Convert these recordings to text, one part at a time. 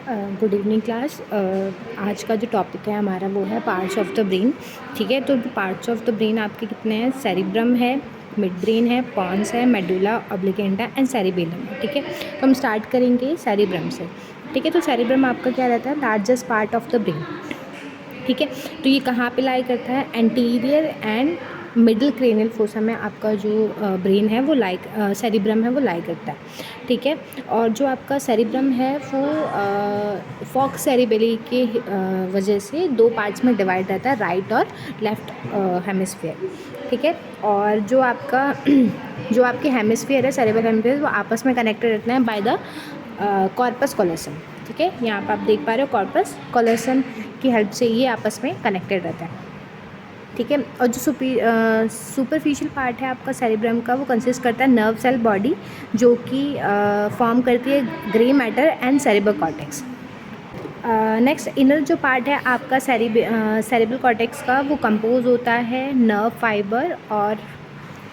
Good evening class. आज का जो टॉपिक है हमारा वो है पार्ट्स ऑफ द ब्रेन। ठीक है, तो पार्ट्स ऑफ द ब्रेन आपके कितने हैं? सेरिब्रम है, मिड ब्रेन है, पॉन्स है, मेडुला ऑब्लिगेंटा एंड सेरिबेलम है। ठीक है, तो हम स्टार्ट करेंगे सेरिब्रम से। ठीक है, तो सेरिब्रम आपका क्या रहता है? Largest part of the brain. ठीक है, तो ये कहाँ पे लाई करता है? Anterior and middle cranial fossa में आपका जो ब्रेन है वो सेरिब्रम है वो लाई करता है। ठीक है, और जो आपका सेरिब्रम है वो फॉक्स सेरिबेली के वजह से दो पार्ट्स में डिवाइड रहता है, राइट और लेफ्ट हेमिस्फीयर। ठीक है, और जो आपका जो आपके हेमिस्फीयर है, सेरिब्रल हेमिस्फीयर, वो आपस में कनेक्टेड रहते हैं बाय द कॉर्पस कॉलोसम। ठीक है, यहाँ पर आप देख पा रहे हो कॉर्पस कॉलोसम की हेल्प से ये आपस में कनेक्टेड रहता है। ठीक है, और जो सुपरफिशियल पार्ट है आपका सेरिब्रम का वो कंसिस्ट करता है नर्व सेल बॉडी, जो कि फॉर्म करती है grey matter and cerebral cortex. Next inner जो पार्ट है आपका सेरिब्रल कॉर्टेक्स का, वो कंपोज होता है नर्व फाइबर, और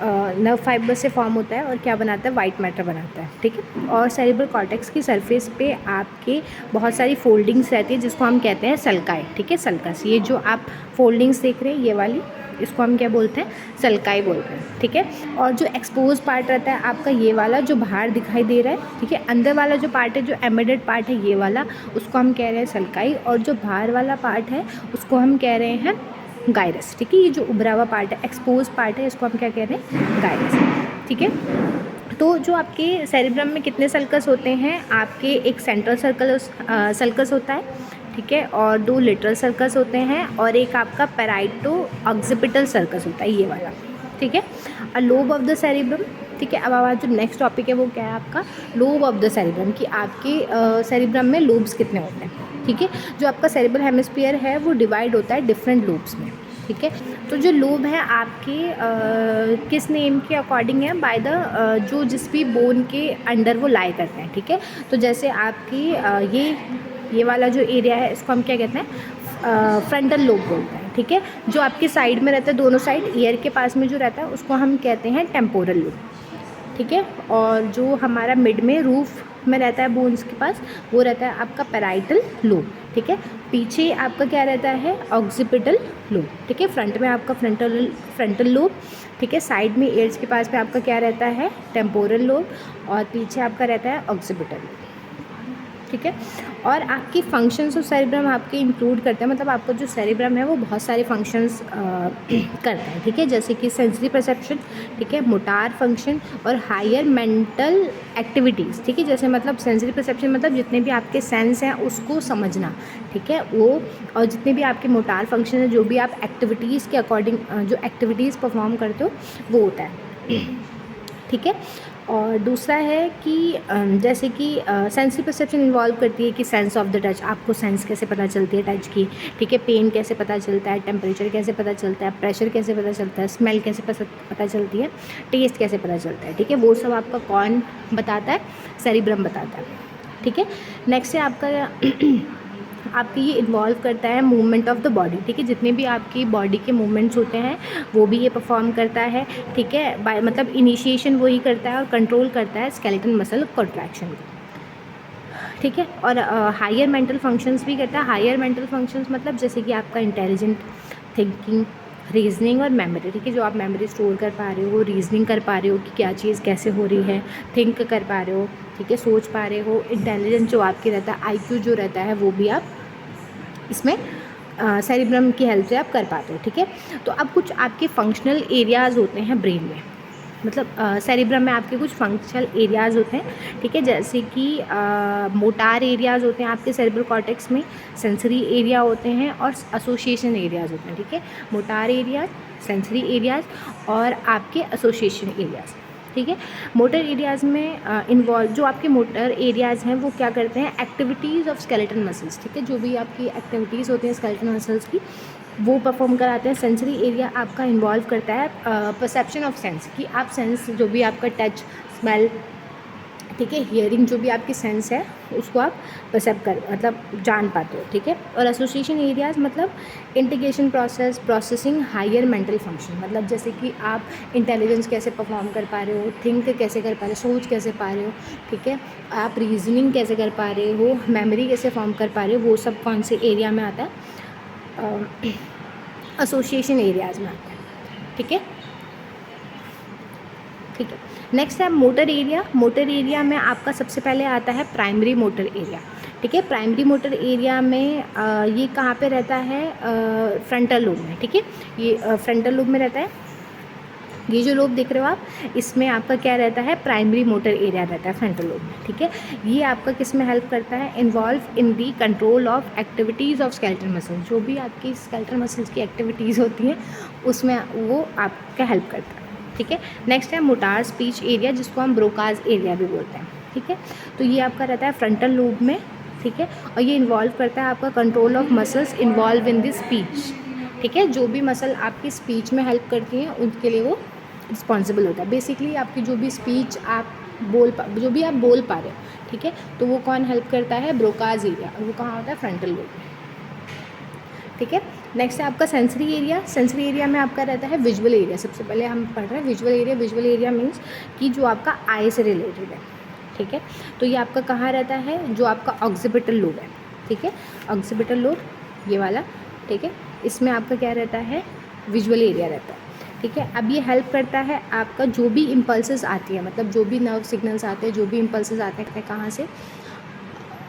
नर्व फाइबर से फॉर्म होता है और क्या बनाता है? वाइट मैटर बनाता है। ठीक है, और सेरिब्रल कॉर्टेक्स की सरफेस पे आपके बहुत सारी फोल्डिंग्स रहती है जिसको हम कहते हैं सल्काई। ठीक है, सल्कस, ये जो आप फोल्डिंग्स देख रहे हैं ये वाली, इसको हम क्या बोलते हैं? सल्काई बोलते हैं। ठीक है, और जो एक्सपोज पार्ट रहता है आपका ये वाला जो बाहर दिखाई दे रहा है, ठीक है, अंदर वाला जो पार्ट है, जो एम्बेडेड पार्ट है ये वाला, उसको हम कह रहे हैं सल्काई, और जो बाहर वाला पार्ट है उसको हम कह रहे हैं गायरस। ठीक है, ये जो उभरा हुआ पार्ट है, एक्सपोज पार्ट है, इसको हम क्या कह रहे हैं? गायरस। ठीक है, तो जो आपके सेरिब्रम में कितने सल्कस होते हैं? आपके एक सेंट्रल सल्कस होता है, ठीक है, और दो लिटरल सर्कस होते हैं, और एक आपका पैराइटो ऑक्सीपिटल सर्कस होता है, ये वाला। ठीक है, और लोब ऑफ द सेरिब्रम। ठीक है, अब हमारा जो नेक्स्ट टॉपिक है वो क्या है आपका? लोब ऑफ द सेरिब्रम, कि आपके सेरिब्रम में लोब्स कितने होते हैं। ठीक है, जो आपका सेरिब्रल हेमिस्फीयर है वो डिवाइड होता है डिफरेंट लोब्स में। ठीक है, तो जो लोब है आपके किस नेम के अकॉर्डिंग है? बाय द जो जिस भी बोन के अंडर वो लाई करते हैं। ठीक है, तो जैसे आपकी ये वाला जो एरिया है इसको हम क्या कहते हैं? फ्रंटल लोब बोलते हैं। ठीक है, जो आपके साइड में रहता है, दोनों साइड ईयर के पास में जो रहता है उसको हम कहते हैं टेम्पोरल लोब। ठीक है, और जो हमारा मिड में रूफ में रहता है बोन्स के पास, वो रहता है आपका पैराइटल लोब। ठीक है, पीछे आपका क्या रहता है? Occipital lobe. ठीक है, फ्रंट में आपका फ्रंटल लोब। ठीक है, साइड में ईयर्स के पास में आपका क्या रहता है? टेम्पोरल लोब, और पीछे आपका रहता है ऑक्सीपिटल लोब। ठीक है, और आपकी फंक्शंस ऑफ सेरिब्रम आपके इंक्लूड करते हैं, मतलब आपका जो सेरिब्रम है वो बहुत सारे फंक्शंस करता है। ठीक है, जैसे कि सेंसरी परसेप्शन, ठीक है, मोटार फंक्शन और हायर मेंटल एक्टिविटीज़। ठीक है, जैसे मतलब सेंसरी परसेप्शन मतलब जितने भी आपके सेंस हैं उसको समझना। ठीक है, वो, और जितने भी आपके मोटार फंक्शन है, जो भी आप एक्टिविटीज़ के अकॉर्डिंग जो एक्टिविटीज़ परफॉर्म करते हो वो होता है। ठीक है, और दूसरा है कि जैसे कि सेंसरी परसेप्शन इन्वॉल्व करती है कि सेंस ऑफ द टच, आपको सेंस कैसे पता चलती है टच की। ठीक है, पेन कैसे पता चलता है, टेम्परेचर कैसे पता चलता है, प्रेशर कैसे पता चलता है, स्मेल कैसे पता चलती है, टेस्ट कैसे पता चलता है। ठीक है, वो सब आपका कौन बताता है? सेरिब्रम बताता है। ठीक है, नेक्स्ट है आपका आपकी ये इन्वॉल्व करता है मूवमेंट ऑफ द बॉडी। ठीक है, जितने भी आपकी बॉडी के मूवमेंट्स होते हैं वो भी ये परफॉर्म करता है। ठीक है, बाय मतलब इनिशिएशन वही करता है और कंट्रोल करता है स्केलेटन मसल कॉन्ट्रैक्शन को। ठीक है, और हायर मेंटल फंक्शंस भी करता है। हायर मेंटल फंक्शंस मतलब जैसे कि आपका इंटेलिजेंट थिंकिंग, रीजनिंग और मेमोरी। ठीक है, जो आप मेमोरी स्टोर कर पा रहे हो, रीजनिंग कर पा रहे हो कि क्या चीज़ कैसे हो रही है, थिंक कर पा रहे हो। ठीक है, सोच पा रहे हो, इंटेलिजेंस जो आपकी रहता है, आईक्यू जो रहता है, वो भी आप इसमें सेरिब्रम की हेल्प से आप कर पाते हो। ठीक है, तो अब कुछ आपके फंक्शनल एरियाज़ होते हैं ब्रेन में, मतलब सेरिब्रम में आपके कुछ फंक्शनल एरियाज़ होते हैं। ठीक है, जैसे कि मोटार एरियाज़ होते हैं आपके सेरिब्रल कॉर्टेक्स में, सेंसरी एरिया होते हैं और एसोसिएशन एरियाज़ होते हैं। ठीक है, मोटार एरियाज, सेंसरी एरियाज़ और आपके एसोसिएशन एरियाज़। ठीक है, मोटर एरियाज़ में इन्वॉल्व जो आपके मोटर एरियाज़ हैं वो क्या करते हैं? Activities of skeleton muscles. ठीक है, जो भी आपकी एक्टिविटीज़ होती हैं स्केलेटन मसल्स की वो परफॉर्म कराते हैं। सेंसरी एरिया आपका इन्वॉल्व करता है परसेप्शन ऑफ सेंस, कि आप सेंस जो भी आपका टच, स्मेल, ठीक है। हियरिंग जो भी आपकी सेंस है उसको आप परसेप्ट कर मतलब जान पाते हो, ठीक है। और एसोसिएशन एरियाज मतलब integration process, processing higher mental function, मतलब जैसे कि आप इंटेलिजेंस कैसे परफॉर्म कर पा रहे हो, थिंक कैसे कर पा रहे हो, सोच कैसे पा रहे हो, ठीक है, आप रीजनिंग कैसे कर पा रहे हो, मेमोरी कैसे फॉर्म कर पा रहे हो, वो सब कौन से एरिया में आता है, एसोसिएशन एरियाज में आता है, ठीक है। ठीक है। नेक्स्ट है मोटर एरिया। मोटर एरिया में आपका सबसे पहले आता है प्राइमरी मोटर एरिया, ठीक है। प्राइमरी मोटर एरिया में ये कहाँ पे रहता है, फ्रंटल लोब में, ठीक है। ये फ्रंटल लोब में रहता है। ये जो लोब देख रहे हो आप, इसमें आपका क्या रहता है, प्राइमरी मोटर एरिया रहता है फ्रंटल लोब में, ठीक है। ये आपका किस में हेल्प करता है, involve in the control of activities of skeletal muscle, जो भी आपकी स्केलेटल मसल्स की एक्टिविटीज़ होती हैं उसमें वो आपका हेल्प करता है, ठीक है। नेक्स्ट है मोटार स्पीच एरिया, जिसको हम ब्रोकाज एरिया भी बोलते हैं, ठीक है। तो ये आपका रहता है फ्रंटल लोब में, ठीक है। और ये इन्वॉल्व करता है आपका control of muscles involve in the speech, ठीक है। जो भी मसल आपकी स्पीच में हेल्प करती हैं उनके लिए वो रिस्पॉन्सिबल होता है। बेसिकली आपकी जो भी स्पीच आप जो भी आप बोल पा रहे हो, ठीक है, तो वो कौन हेल्प करता है, ब्रोकाज एरिया, और वो कहाँ होता है, फ्रंटल लोब में, ठीक है। नेक्स्ट है आपका सेंसरी एरिया। सेंसरी एरिया में आपका रहता है विजुअल एरिया। सबसे पहले हम पढ़ रहे हैं visual area. Visual area means कि जो आपका आई से रिलेटेड है, ठीक है। तो ये आपका कहाँ रहता है, जो आपका ऑक्सीपिटल लोब है, ठीक है, ऑक्सीपिटल लोब ये वाला, ठीक है। इसमें आपका क्या रहता है, विजुअल एरिया रहता है, ठीक है। अब ये हेल्प करता है आपका जो भी इम्पल्सेस आती है, मतलब जो भी नर्व सिग्नल्स आते हैं, जो भी इम्पल्सेस आते हैं कहाँ से,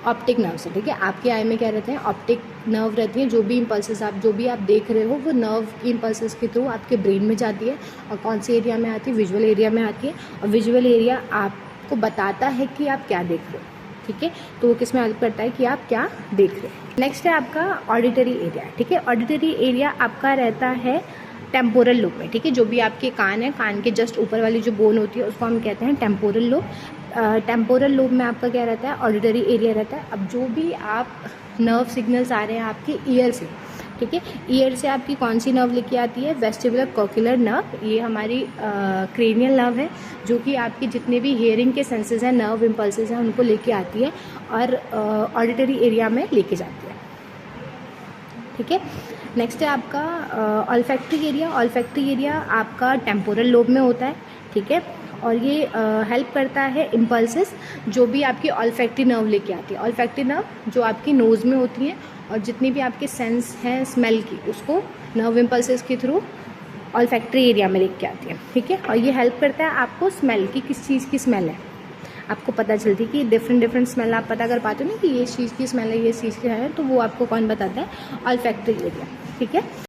ऑप्टिक नर्व से, ठीक है। आपके आई में क्या रहते हैं, ऑप्टिक नर्व रहती है। जो भी इम्पल्सेस आप जो भी आप देख रहे हो वो नर्व की इम्पल्सेस के थ्रू आपके ब्रेन में जाती है, और कौन सी एरिया में आती है, विजुअल एरिया में आती है। और विजुअल एरिया आपको बताता है कि आप क्या देख रहे हो, ठीक है। तो वो किस में हेल्प करता है कि आप क्या देख रहे हो। नेक्स्ट है आपका ऑडिटरी एरिया, ठीक है। ऑडिटरी एरिया आपका रहता है टेम्पोरल लोब में, ठीक है। जो भी आपके कान है, कान के जस्ट ऊपर वाली जो बोन होती है उसको हम कहते हैं टेम्पोरल लोब। टेम्पोरल लोब में आपका क्या रहता है, ऑडिटरी एरिया रहता है। अब जो भी आप नर्व सिग्नल्स आ रहे हैं आपके ईयर से, ठीक है, ईयर से आपकी कौन सी नर्व लेके आती है, वेस्टिबुलर कॉक्युलर नर्व। ये हमारी क्रेनियल नर्व है, जो कि आपके जितने भी हियरिंग के सेंसेस हैं, नर्व इम्पल्सेस हैं, उनको लेके आती है और ऑडिटरी एरिया में लेके जाती है, ठीक है। नेक्स्ट है आपका ऑल्फैक्टरी एरिया। ऑल्फैक्टरी एरिया आपका टेम्पोरल लोब में होता है, ठीक है। और ये हेल्प करता है इम्पल्सेस जो भी आपकी ऑल्फैक्टरी नर्व लेके आती है। ऑल्फैक्टरी नर्व जो आपकी नोज़ में होती हैं, और जितनी भी आपके सेंस हैं स्मेल की, उसको नर्व इम्पल्सेस के थ्रू ऑल्फैक्टरी एरिया में लेके आती है, ठीक है। और ये हेल्प करता है आपको स्मेल की, किस चीज़ की स्मेल है आपको पता चलती है कि डिफरेंट स्मेल आप पता कर पाते हो ना कि ये चीज़ की स्मेल है, ये चीज़ की है, तो वो आपको कौन बताता है, ऑल्फैक्टरी एरिया, ठीक है।